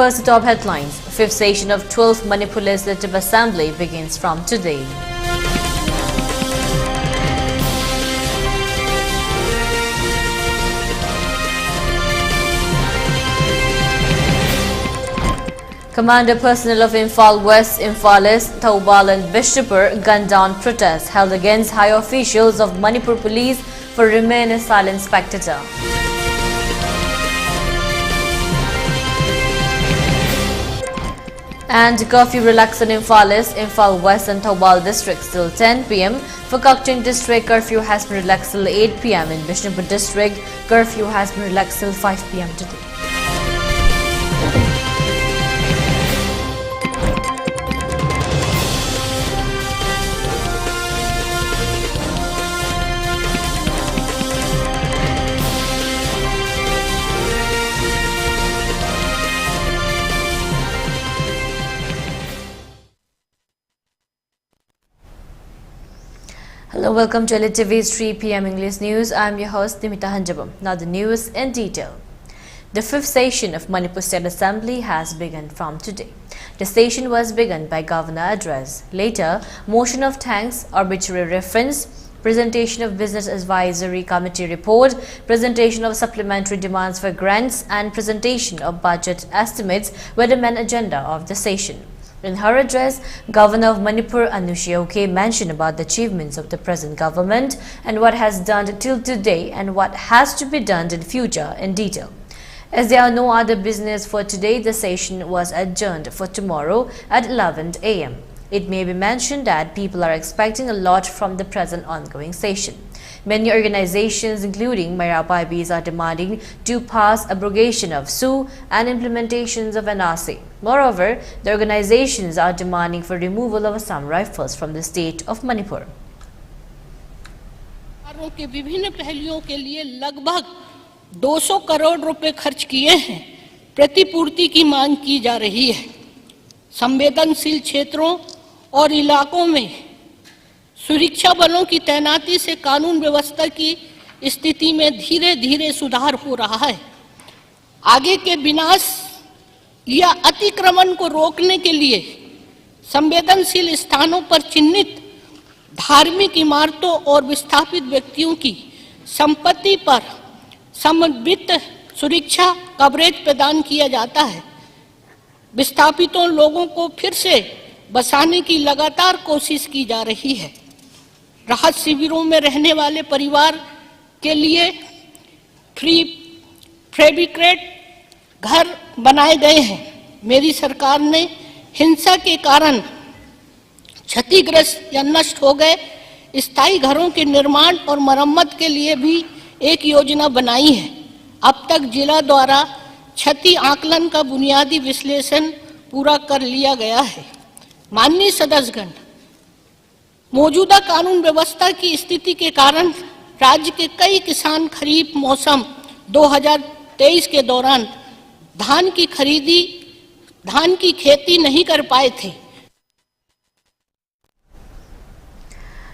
First, top headlines. Fifth session of 12th Manipur Legislative Assembly begins from today. Commander personnel of Imphal West, Imphal East, Thoubal and Bishnupur gunned down protests held against high officials of Manipur police for remain a silent spectator. And curfew relaxed in Imphal East, Imphal West and Thoubal districts till 10 p.m. For Kakching district, curfew has been relaxed till 8 p.m. In Bishnupur district, curfew has been relaxed till 5 p.m. today. Hello, welcome to ELITETV's 3 p.m. English News. I am your host Deemita. Now the news in detail. The fifth session of Manipur State Assembly has begun from today. The session was begun by Governor address. Later, motion of thanks, arbitrary reference, presentation of Business Advisory Committee report, presentation of supplementary demands for grants and presentation of budget estimates were the main agenda of the session. In her address, Governor of Manipur Anushya mentioned about the achievements of the present government and what has done till today and what has to be done in future in detail. As there are no other business for today, the session was adjourned for tomorrow at 11 a.m. It may be mentioned that people are expecting a lot from the present ongoing session. Many organizations, including Mayapibis, are demanding to pass abrogation of SU and implementations of NRC. Moreover, the organizations are demanding for removal of Assam rifles from the state of Manipur. के विभिन्न पहलुओं के लिए लगभग 200 करोड़ रुपए खर्च किए हैं। प्रतिपूर्ति की मांग की जा रही है। संवेदनशील क्षेत्रों और इलाकों में सुरक्षा बलों की तैनाती से कानून व्यवस्था की स्थिति में धीरे धीरे सुधार हो रहा है। आगे के विनाश या अतिक्रमण को रोकने के लिए संवेदनशील स्थानों पर चिन्हित धार्मिक इमारतों और विस्थापित व्यक्तियों की संपत्ति पर समन्वित सुरक्षा कवरेज प्रदान किया जाता है। विस्थापितों लोगों को फिर से बसाने की लगातार कोशिश की जा रही है। राहत शिविरों में रहने वाले परिवार के लिए फ्री फैब्रिकेट घर बनाए गए हैं। मेरी सरकार ने हिंसा के कारण क्षतिग्रस्त या नष्ट हो गए स्थायी घरों के निर्माण और मरम्मत के लिए भी एक योजना बनाई है। अब तक जिला द्वारा क्षति आकलन का बुनियादी विश्लेषण पूरा कर लिया गया है। माननीय सदस्यगण, मौजूदा कानून व्यवस्था की स्थिति के कारण राज्य के कई किसान खरीफ मौसम 2023 के दौरान धान की खेती नहीं कर पाए थे।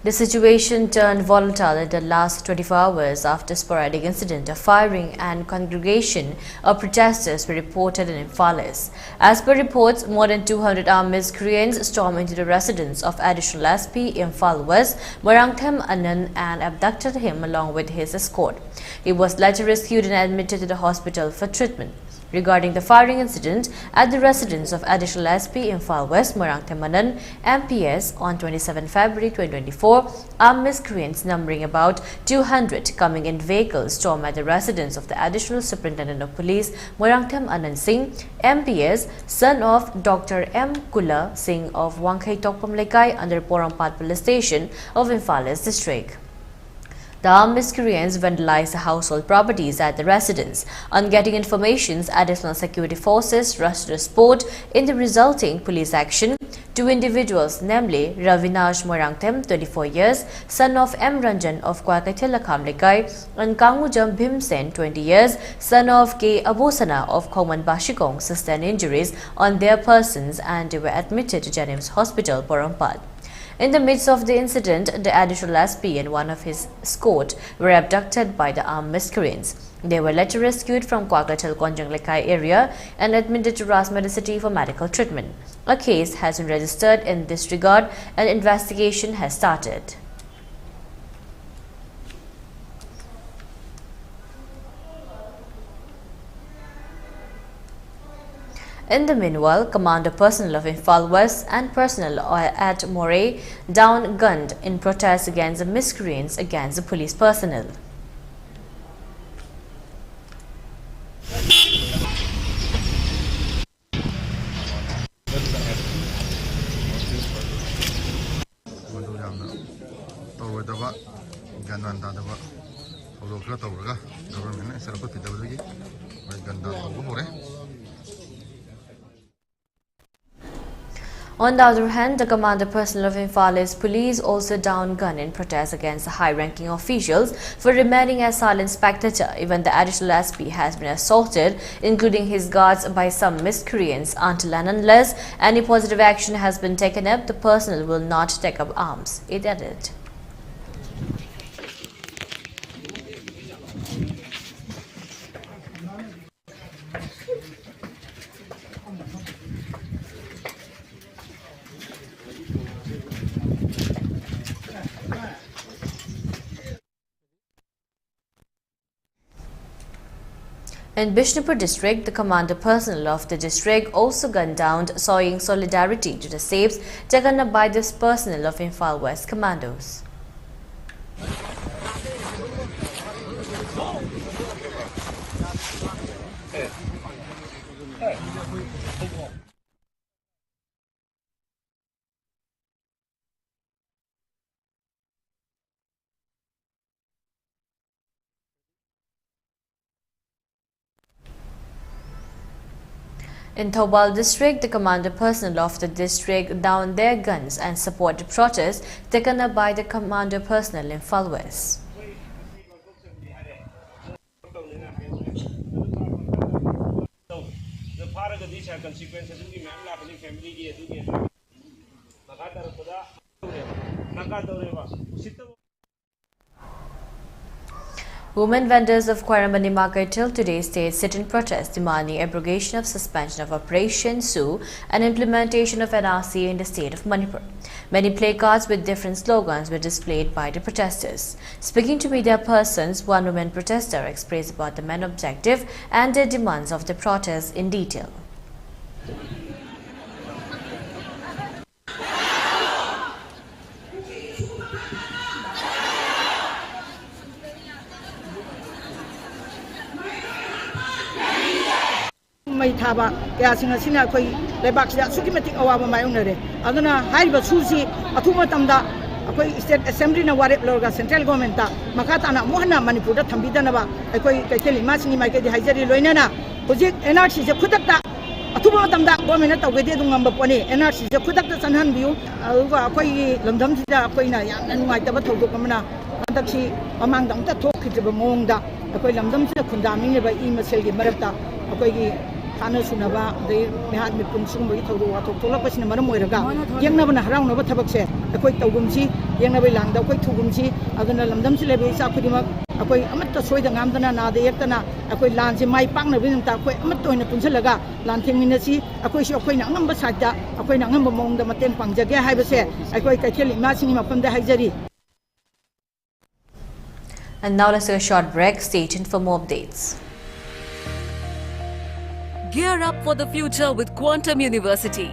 The situation turned volatile in the last 24 hours after sporadic incident of firing and congregation of protesters were reported in Imphal East. As per reports, more than 200 armed miscreants stormed into the residence of additional SP Imphal West, Marangthem Anand, and abducted him along with his escort. He was later rescued and admitted to the hospital for treatment. Regarding the firing incident at the residence of additional SP Imphal West, Marangthem Anand, MPS on 27 February 2024, armed miscreants numbering about 200 coming in vehicles stormed at the residence of the additional superintendent of police, Marangthem Anand Singh, MPS, son of Dr. M. Kula Singh of Wangkhai Tokpam Lekai under Porampat police station of Imphal East district. The armed miscreants vandalized the household properties at the residence. On getting information, additional security forces rushed to the spot. In the resulting police action, two individuals, namely Ravinash Marangthem, 24 years, son of M. Ranjan of Kwakathila Kamlekai, and Kangujam Bhimsen, 20 years, son of K. Abosana of Khoman Bashikong, sustained injuries on their persons and they were admitted to Janims Hospital, Porampat. In the midst of the incident, the additional SP and one of his escort were abducted by the armed miscreants. They were later rescued from Kwakatal Konjanglekai area and admitted to Rasmeda city for medical treatment. A case has been registered in this regard and investigation has started. In the meanwhile, Commander personnel of Imphal West and personnel at Moray down-gunned in protest against the miscreants against the police personnel. On the other hand, the commander personnel of Imphale's police also down-gunned in protest against the high-ranking officials for remaining as silent spectator. Even the additional SP has been assaulted, including his guards, by some miscreants. Until and unless any positive action has been taken up, the personnel will not take up arms, it added. In Bishnupur district, the commander personnel of the district also gunned down, showing solidarity to the saves taken up by this personnel of Imphal West commandos. In Thobal district, the commander personnel of the district downed their guns and supported protests taken up by the commander personnel in Imphal West. Women vendors of Kwaramani market till today stayed sit-in protest demanding abrogation of suspension of Operation Sue and implementation of NRC in the state of Manipur. Many placards with different slogans were displayed by the protesters. Speaking to media persons, one woman protester expressed about the main objective and the demands of the protest in detail. May thaba kaya singasina koi lebak sida suki matik awa mayong nare aduna haiba susi athuma tamda akoi state assembly na warep lorga central government ta makata na mohna Manipur da thambida na ba akoi kaikeli masini mai ke di haijari loina na project NRC je khudak ta athuma tamda government ta tawge de dungam ba pone NRC je khudak ta sanhan biu aduga akoi lamdam sida akoi na yam nuai ta ba thodok amana adaksi amang dam ta thok khijba mong da akoi lamdam sida khundam ni ba I masel gi marakta akoi gi Kana sunaba de mehat mi pungsung bagi thodo wathok tholak pasina maram moiraga yengna bana harang no ba thabak se akoi tawgumsi yengna bai langda akoi thugumsi aduna lamdam si lebe sa khudima akoi amatta soida ngamdana na de yektana akoi lan si mai pakna bin ta akoi amatta oina punjalaga lan thingmina si akoi si akoi na ngamba sajda akoi na ngamba mongda maten pangjage haiba se akoi kaikheli ma singi mapamda haijari. And now let's take a short break. Stay tuned for more updates. Gear up for the future with Quantum University.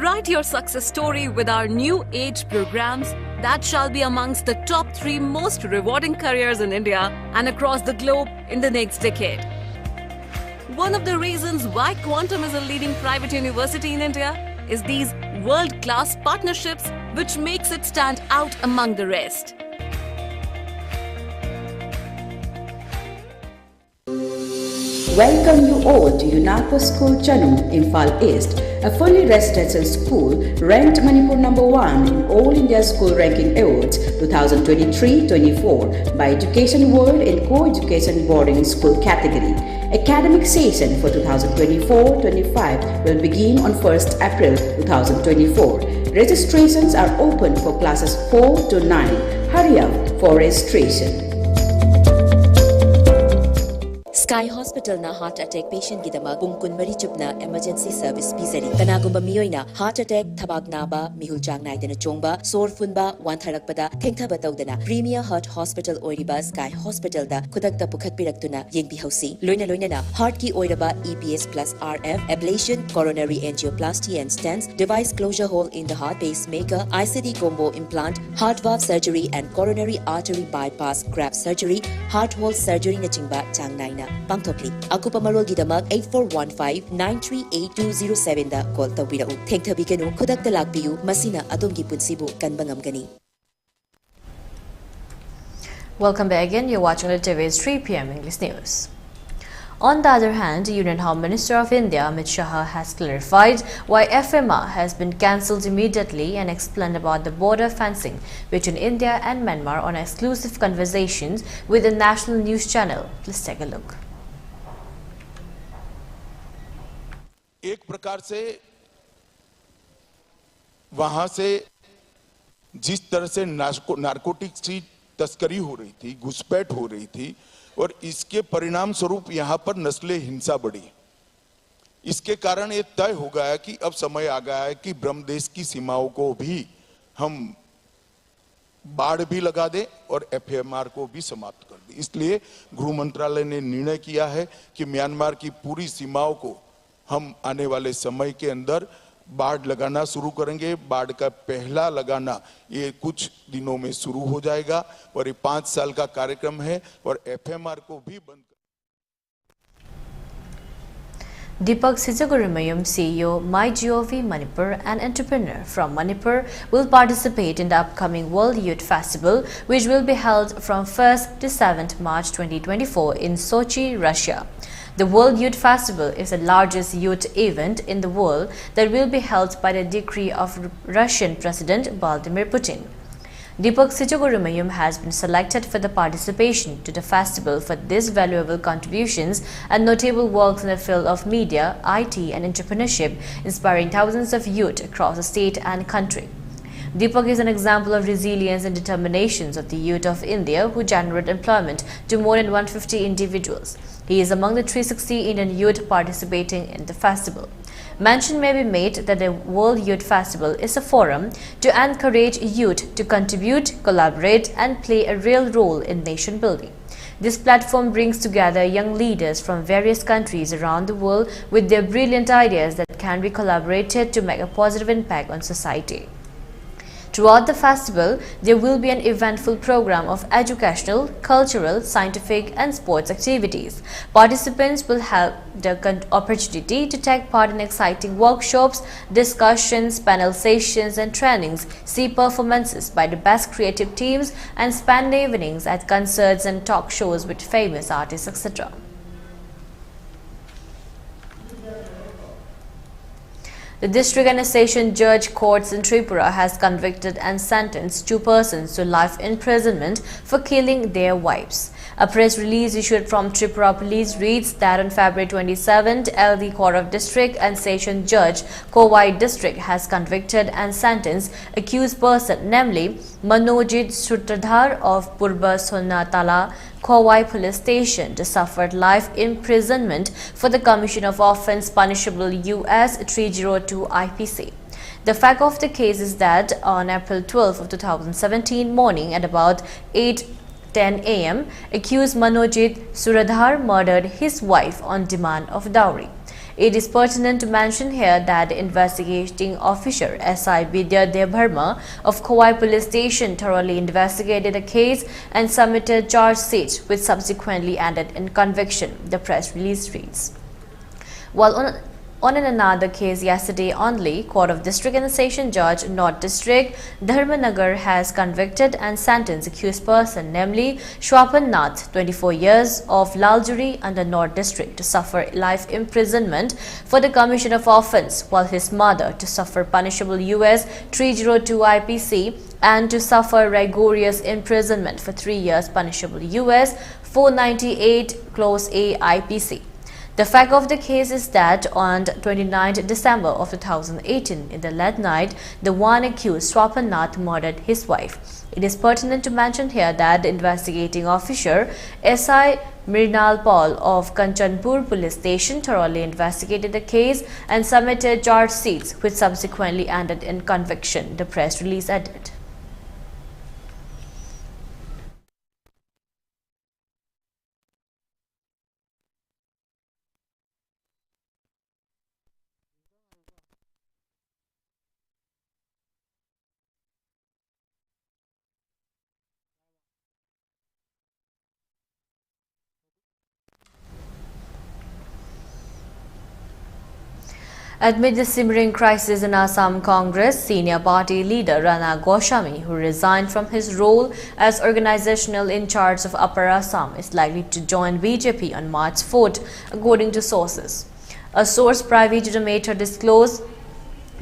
Write your success story with our new age programs that shall be amongst the top 3 most rewarding careers in India and across the globe in the next decade. One of the reasons why Quantum is a leading private university in India is these world-class partnerships which makes it stand out among the rest. Welcome you all to UNAPO School Chanum, Imphal East, a fully residential school ranked Manipur #1 in All India School Ranking Awards 2023-24 by Education World in Co-Education Boarding School category. Academic session for 2024-25 will begin on 1st April 2024. Registrations are open for classes 4 to 9. Hurry up for registration. Sky Hospital na heart attack patient gidamag pung kunmari chupna emergency service pizari. Kanagumba miyoy na heart attack, thabag naba, mihuljang naidana chongba, sore funba, wantharakpada, thengthaba tawdana. Premier Heart Hospital oiriba Sky Hospital da kudakta pukhat piraktuna yengbi hausi. Loina na heart ki oiraba EPS plus RF, ablation, coronary angioplasty and stents, device closure hole in the heart, pacemaker, ICD combo implant, heart valve surgery and coronary artery bypass graft surgery, heart hole surgery na chingba chang naina. Pangtokli. Akupa marol gidamag 8415-938-207 da call tawbirau. Thengthabi kanu khudak talak piyu masina adongi punsibu kanbangam gani. Welcome back again. You're watching ELITETV's 3 p.m. English News. On the other hand, Union Home Minister of India Amit Shah has clarified why FMR has been cancelled immediately and explained about the border fencing between India and Myanmar on exclusive conversations with the national news channel. Let's take a look. एक प्रकार से वहां से जिस तरह से narcotics की तस्करी हो रही थी, घुसपैठ हो रही थी और इसके परिणाम स्वरूप यहां पर नस्लीय हिंसा बढ़ी। इसके कारण ये तय हो गया कि अब समय आ गया है कि ब्रह्मदेश की सीमाओं को भी हम बाड़ भी लगा दें और एफएमआर को भी समाप्त कर दें। इसलिए गृह मंत्रालय ने निर्णय किया है कि म्यांमार की पूरी सीमाओं को हम आने वाले समय के अंदर बाड़ लगाना शुरू करेंगे। बाड़ का पहला लगाना ये कुछ दिनों में शुरू हो जाएगा और ये 5 साल का कार्यक्रम है और एफएमआर को भी बंद Deepak Sijagurimayam, CEO, MyGov Manipur, an entrepreneur from Manipur, will participate in the upcoming World Youth Festival, which will be held from 1st to 7th March 2024 in Sochi, Russia. The World Youth Festival is the largest youth event in the world that will be held by the decree of Russian President Vladimir Putin. Deepak Sijagurimayam has been selected for the participation to the festival for these valuable contributions and notable works in the field of media, IT and entrepreneurship, inspiring thousands of youth across the state and country. Deepak is an example of resilience and determination of the youth of India who generate employment to more than 150 individuals. He is among the 360 Indian youth participating in the festival. Mention may be made that the World Youth Festival is a forum to encourage youth to contribute, collaborate and play a real role in nation building. This platform brings together young leaders from various countries around the world with their brilliant ideas that can be collaborated to make a positive impact on society. Throughout the festival, there will be an eventful program of educational, cultural, scientific and sports activities. Participants will have the opportunity to take part in exciting workshops, discussions, panel sessions and trainings, see performances by the best creative teams and spend evenings at concerts and talk shows with famous artists, etc. The district and session judge courts in Tripura has convicted and sentenced 2 persons to life imprisonment for killing their wives. A press release issued from Tripura Police reads that on February 27th, LD Court of District and Session Judge, Kowai District has convicted and sentenced accused person, namely Manojit Sutradhar of Purba Sonatala, Kowai Police Station, to suffer life imprisonment for the commission of offence punishable US 302 IPC. The fact of the case is that on April 12 of 2017 morning at about 8:10 a.m., accused Manojit Suradhar murdered his wife on demand of dowry. It is pertinent to mention here that the investigating officer SI Vidya Debharma of Kowai Police Station thoroughly investigated the case and submitted charge sheets which subsequently ended in conviction, the press release reads. While on another case yesterday only, Court of District and Session Judge, North District, Dharmanagar has convicted and sentenced accused person, namely Shwapan Nath, 24 years, of Laljuri under North District to suffer life imprisonment for the commission of offence, while his mother to suffer punishable US 302 IPC and to suffer rigorous imprisonment for 3 years punishable US 498 clause A IPC. The fact of the case is that on 29 December of 2018, in the late night, the one accused, Swapanath, murdered his wife. It is pertinent to mention here that the investigating officer, SI Mrinal Paul of Kanchanpur Police Station, thoroughly investigated the case and submitted charge sheets, which subsequently ended in conviction, the press release added. Amid the simmering crisis in Assam Congress, senior party leader Rana Goswami, who resigned from his role as organizational in charge of Upper Assam, is likely to join BJP on March 4th, according to sources. A source privy to the matter disclosed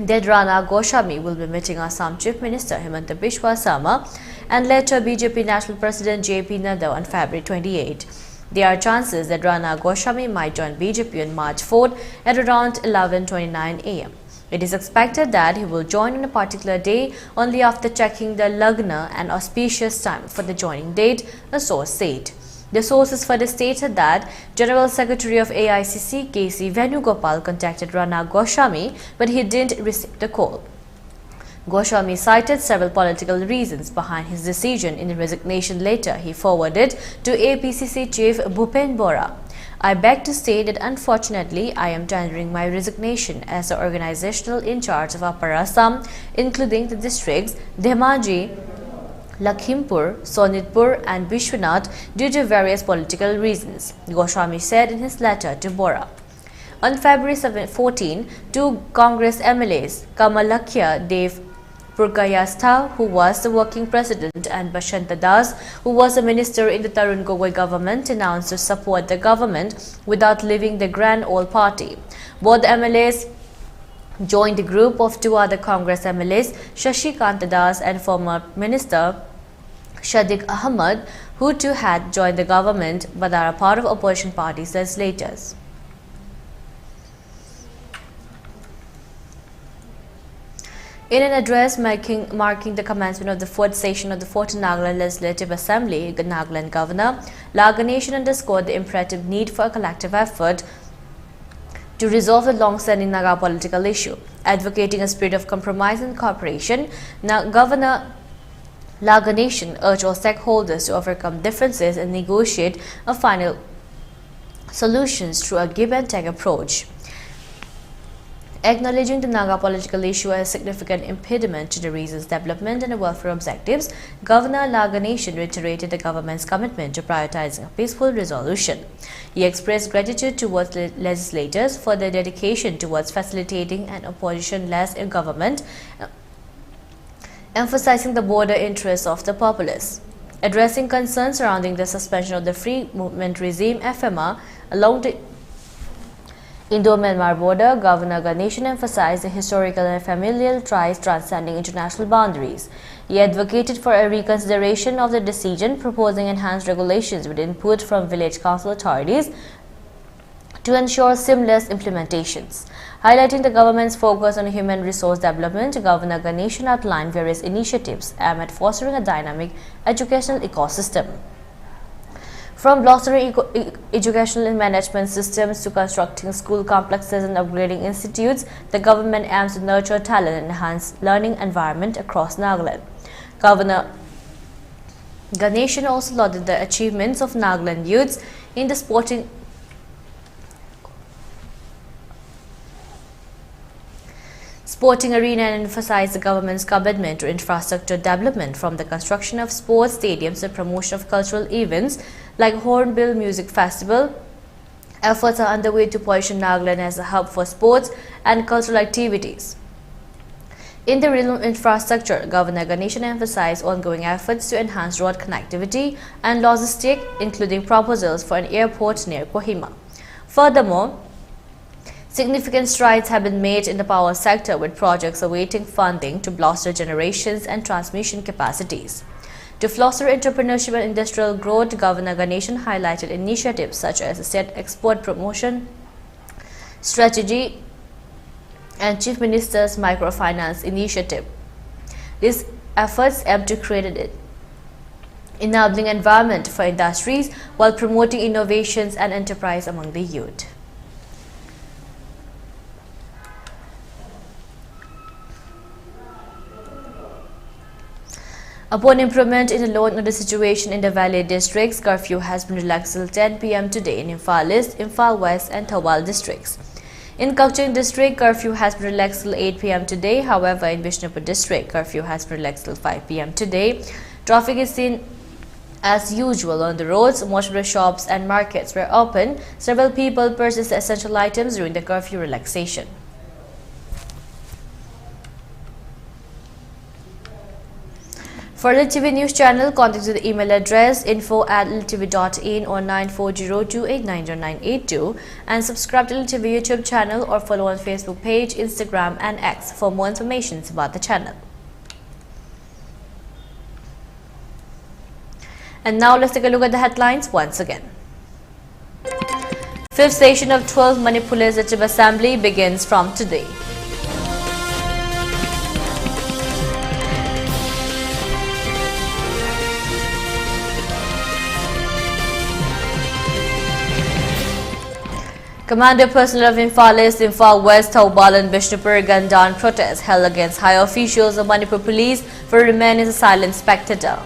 that Rana Goswami will be meeting Assam Chief Minister Himanta Biswa Sarma and later BJP National President JP Nadda on February 28. There are chances that Rana Goswami might join BJP on March 4th at around 11:29 am. It is expected that he will join on a particular day only after checking the Lagna and auspicious time for the joining date, a source said. The sources further stated that General Secretary of AICC KC Venugopal contacted Rana Goswami, but he didn't receive the call. Goswami cited several political reasons behind his decision in the resignation letter he forwarded to APCC Chief Bhupen Bora. I beg to state that unfortunately I am tendering my resignation as the organizational in charge of Upper Assam, including the districts Dhemaji, Lakhimpur, Sonitpur and Bishwanath due to various political reasons, Goswami said in his letter to Bora. On February 14, two Congress MLAs, Kamalakhya Dev Purkayastha, who was the working president, and Bashanta Das, who was a minister in the Tarun Gogoi government, announced to support the government without leaving the Grand Old Party. Both MLAs joined a group of two other Congress MLAs, Shashi Kanta Das and former minister Shadiq Ahmad, who too had joined the government but are a part of opposition parties legislators. In an address marking the commencement of the fourth session of the 4th Nagaland Legislative Assembly, the Nagaland Governor Laganation underscored the imperative need for a collective effort to resolve the long-standing Naga political issue. Advocating a spirit of compromise and cooperation, Governor Laganation urged all stakeholders to overcome differences and negotiate a final solutions through a give-and-take approach. Acknowledging the Naga political issue as a significant impediment to the region's development and the welfare objectives, Governor Laganation reiterated the government's commitment to prioritizing a peaceful resolution. He expressed gratitude towards legislators for their dedication towards facilitating an opposition-less government, emphasizing the broader interests of the populace. Addressing concerns surrounding the suspension of the Free Movement Regime (FMR) along the Indo-Myanmar border, Governor Ganeshan emphasized the historical and familial ties transcending international boundaries. He advocated for a reconsideration of the decision, proposing enhanced regulations with input from village council authorities to ensure seamless implementations. Highlighting the government's focus on human resource development, Governor Ganeshan outlined various initiatives aimed at fostering a dynamic educational ecosystem. From bolstering educational and management systems to constructing school complexes and upgrading institutes, the government aims to nurture talent and enhance learning environment across Nagaland. Governor Ganeshan also lauded the achievements of Nagaland youths in the sporting arena and emphasized the government's commitment to infrastructure development, from the construction of sports stadiums to promotion of cultural events like Hornbill Music Festival. Efforts are underway to position Nagaland as a hub for sports and cultural activities. In the realm of infrastructure, Governor Ganeshan emphasized ongoing efforts to enhance road connectivity and logistics, including proposals for an airport near Kohima. Furthermore, significant strides have been made in the power sector, with projects awaiting funding to bolster generations and transmission capacities. To foster entrepreneurship and industrial growth, Governor Ganeshan highlighted initiatives such as state export promotion Strategy and Chief Minister's Microfinance Initiative. These efforts aim to create an enabling environment for industries while promoting innovations and enterprise among the youth. Upon improvement in the law and order situation in the Valley districts, curfew has been relaxed till 10 p.m. today in Imphal East, Imphal West and Thawal districts. In Kakching district, curfew has been relaxed till 8 p.m. today. However, in Bishnupur district, curfew has been relaxed till 5 p.m. today. Traffic is seen as usual on the roads. Most of the shops and markets were open. Several people purchased essential items during the curfew relaxation. For ELITETV News Channel, contact the email address info@elitetv.in or 9402890982 and subscribe to ELITETV YouTube channel or follow on Facebook page, Instagram and X for more information about the channel. And now let's take a look at the headlines once again. Fifth session of 12th Manipur Legislative Assembly begins from today. Commander personnel of Imphal East, Imphal West, Thawal and Bishnupur Gandan protests held against high officials of Manipur police for remaining as a silent spectator.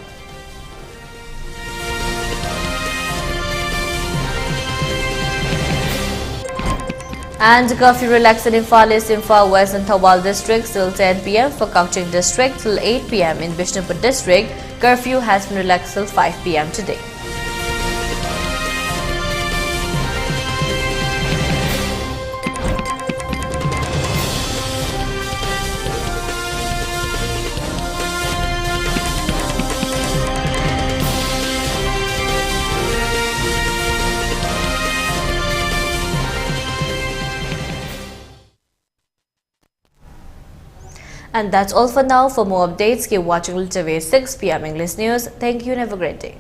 And curfew relaxed in Imphal East, Imphal West and Thawal districts till 10 p.m. for Kakching district till 8 p.m. in Bishnupur district. Curfew has been relaxed till 5 p.m. today. And that's all for now. For more updates, keep watching ELITETV 6 p.m. English News. Thank you and have a great day.